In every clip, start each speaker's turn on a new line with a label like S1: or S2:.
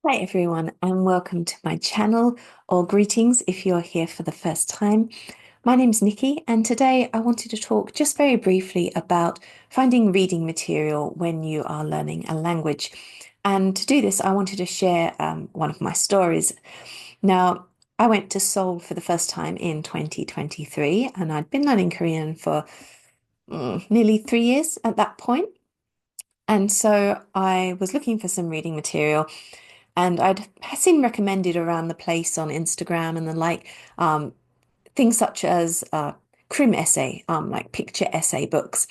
S1: Hi everyone, and welcome to my channel, or greetings if you're here for the first time. My name's Nikki, and today I wanted to talk just very briefly about finding reading material when you are learning a language. And to do this, I wanted to share one of my stories. Now, I went to Seoul for the first time in 2023, and I'd been learning Korean for nearly 3 years at that point. And so I was looking for some reading material. And I'd seen recommended around the place on Instagram and the like, things such as crim essay, like picture essay books.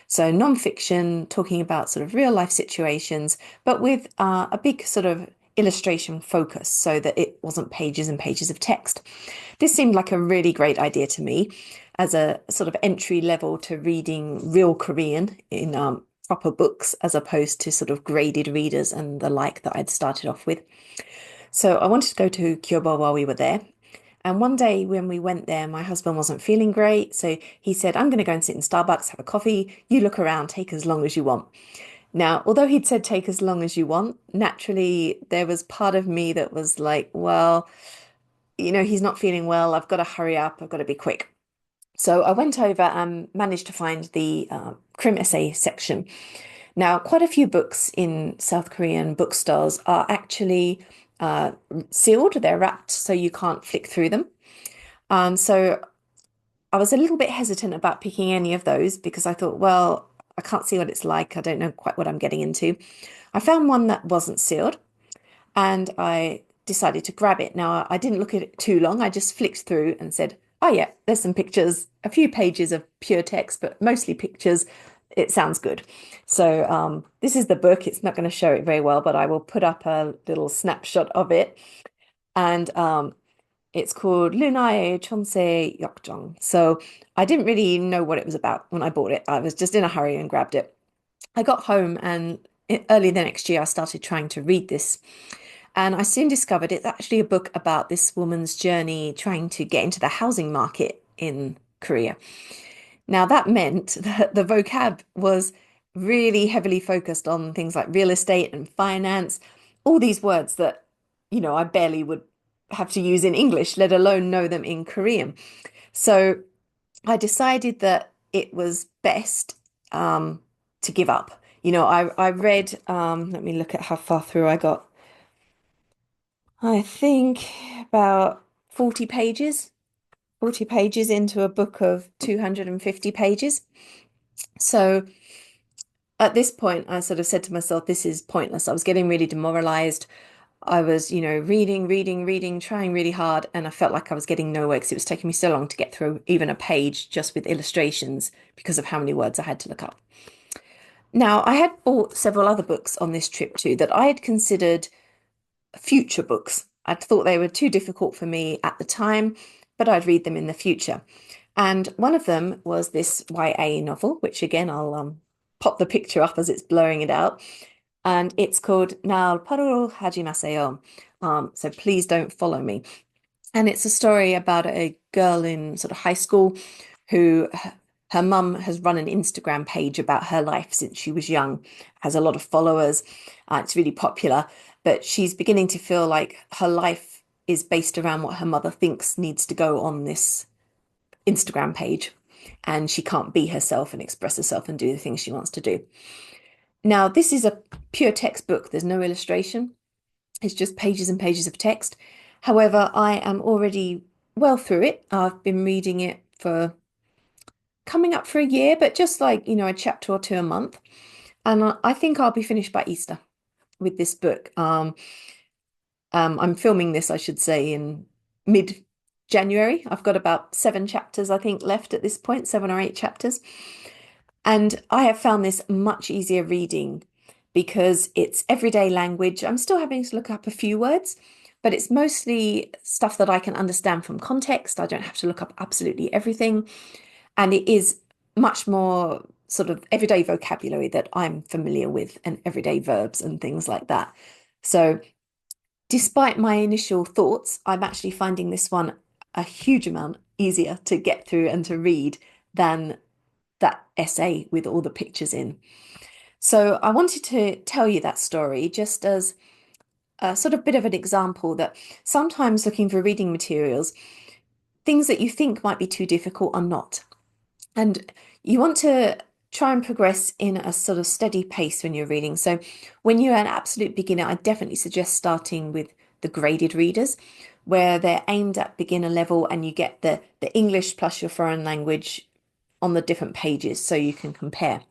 S1: So non-fiction, talking about sort of real life situations, but with a big sort of illustration focus so that it wasn't pages and pages of text. This seemed like a really great idea to me as a sort of entry level to reading real Korean in proper books as opposed to sort of graded readers and the like that I'd started off with. So I wanted to go to Kyoto while we were there. And one day when we went there, my husband wasn't feeling great. So he said, I'm going to go and sit in Starbucks, have a coffee. You look around, take as long as you want. Now, although he'd said take as long as you want, naturally there was part of me that was like, well, he's not feeling well. I've got to hurry up. I've got to be quick. So I went over and managed to find the crim essay section. Now, quite a few books in South Korean bookstores are actually uh, sealed. They're wrapped so you can't flick through them. So I was a little bit hesitant about picking any of those because I thought, well, I can't see what it's like. I don't know quite what I'm getting into. I found one that wasn't sealed and I decided to grab it. Now, I didn't look at it too long. I just flicked through and said, oh, yeah, there's some pictures, a few pages of pure text, but mostly pictures. It sounds good. So, this is the book. It's not going to show it very well, but I will put up a little snapshot of it. And it's called Lunae Chonsei Yokjong. So, I didn't really know what it was about when I bought it. I was just in a hurry and grabbed it. I got home and early the next year, I started trying to read this. And I soon discovered it's actually a book about this woman's journey trying to get into the housing market in Korea. Now, that meant that the vocab was really heavily focused on things like real estate and finance, all these words that, I barely would have to use in English, let alone know them in Korean. So I decided that it was best to give up. I read, let me look at how far through I got. I think about 40 pages, 40 pages into a book of 250 pages. So at this point, I sort of said to myself, this is pointless. I was getting really demoralized. I was, reading, trying really hard, and I felt like I was getting nowhere because it was taking me so long to get through even a page just with illustrations because of how many words I had to look up. Now, I had bought several other books on this trip too that I had considered future books. I thought they were too difficult for me at the time, but I'd read them in the future. And one of them was this YA novel, which again, I'll pop the picture up as it's blurring it out. And it's called 날 바로 하지 마세요. So please don't follow me. And it's a story about a girl in sort of high school who her mum has run an Instagram page about her life since she was young, has a lot of followers. It's really popular, but she's beginning to feel like her life is based around what her mother thinks needs to go on this Instagram page. And she can't be herself and express herself and do the things she wants to do. Now, this is a pure textbook. There's no illustration. It's just pages and pages of text. However, I am already well through it. I've been reading it for coming up for a year, but just like, a chapter or two a month. And I think I'll be finished by Easter with this book. I'm filming this, I should say, in mid-January. I've got about 7 chapters, I think, left at this point, 7 or 8 chapters. And I have found this much easier reading because it's everyday language. I'm still having to look up a few words, but it's mostly stuff that I can understand from context. I don't have to look up absolutely everything. And it is much more sort of everyday vocabulary that I'm familiar with and everyday verbs and things like that. So despite my initial thoughts, I'm actually finding this one a huge amount easier to get through and to read than that essay with all the pictures in. So I wanted to tell you that story just as a sort of bit of an example that sometimes looking for reading materials, things that you think might be too difficult are not. And you want to try and progress in a sort of steady pace when you're reading. So when you're an absolute beginner, I definitely suggest starting with the graded readers, where they're aimed at beginner level and you get the English plus your foreign language on the different pages so you can compare.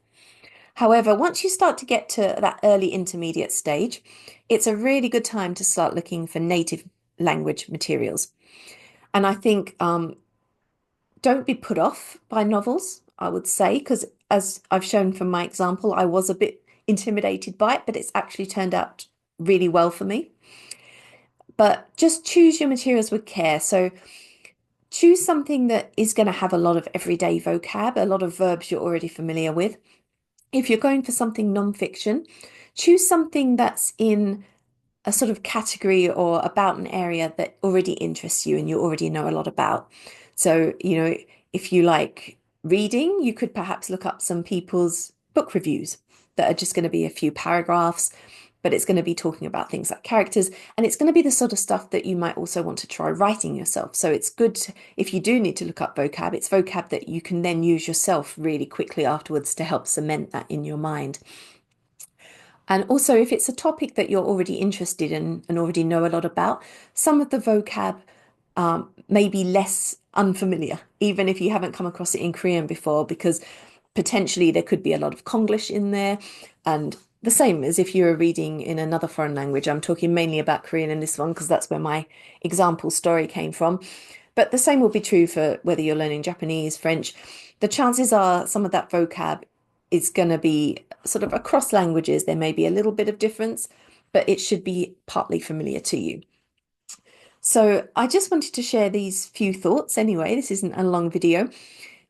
S1: However, once you start to get to that early intermediate stage, it's a really good time to start looking for native language materials. And I think don't be put off by novels, I would say, because as I've shown from my example, I was a bit intimidated by it, but it's actually turned out really well for me. But just choose your materials with care. So choose something that is going to have a lot of everyday vocab, a lot of verbs you're already familiar with. If you're going for something non-fiction, choose something that's in a sort of category or about an area that already interests you and you already know a lot about. So, if you like reading, you could perhaps look up some people's book reviews that are just going to be a few paragraphs, but it's going to be talking about things like characters, and it's going to be the sort of stuff that you might also want to try writing yourself. So it's good if you do need to look up vocab, it's vocab that you can then use yourself really quickly afterwards to help cement that in your mind. And also, if it's a topic that you're already interested in and already know a lot about, some of the vocab may be less unfamiliar, even if you haven't come across it in Korean before, because potentially there could be a lot of Konglish in there. And the same as if you were reading in another foreign language. I'm talking mainly about Korean in this one because that's where my example story came from. But the same will be true for whether you're learning Japanese, French. The chances are some of that vocab is going to be sort of across languages. There may be a little bit of difference, but it should be partly familiar to you. So I just wanted to share these few thoughts anyway. This isn't a long video.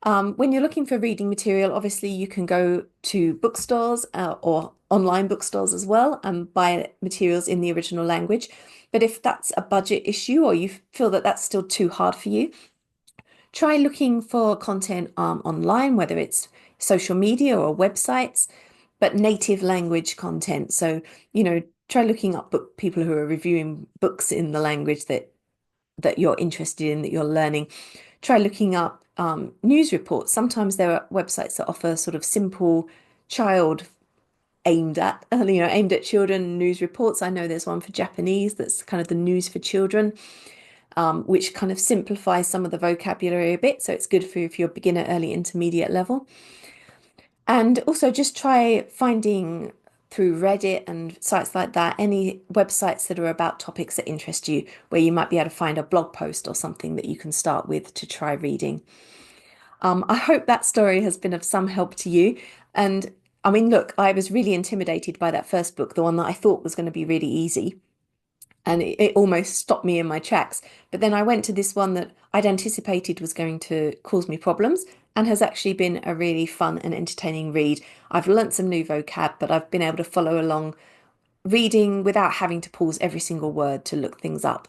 S1: When you're looking for reading material, obviously you can go to bookstores or online bookstores as well and buy materials in the original language. But if that's a budget issue or you feel that that's still too hard for you, try looking for content online, whether it's social media or websites, but native language content. So, try looking up people who are reviewing books in the language that you're interested in, that you're learning. Try looking up news reports. Sometimes there are websites that offer sort of simple child aimed at children news reports. I know there's one for Japanese that's kind of the news for children, which kind of simplifies some of the vocabulary a bit. So it's good for if you're beginner, early, intermediate level. And also just try finding through Reddit and sites like that, any websites that are about topics that interest you, where you might be able to find a blog post or something that you can start with to try reading. I hope that story has been of some help to you. And I mean, look, I was really intimidated by that first book, the one that I thought was going to be really easy. And it almost stopped me in my tracks. But then I went to this one that I'd anticipated was going to cause me problems and has actually been a really fun and entertaining read. I've learnt some new vocab, but I've been able to follow along reading without having to pause every single word to look things up.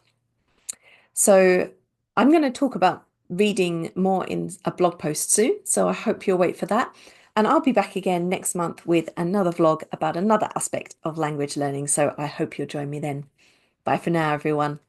S1: So I'm going to talk about reading more in a blog post soon. So I hope you'll wait for that. And I'll be back again next month with another vlog about another aspect of language learning. So I hope you'll join me then. Bye for now, everyone.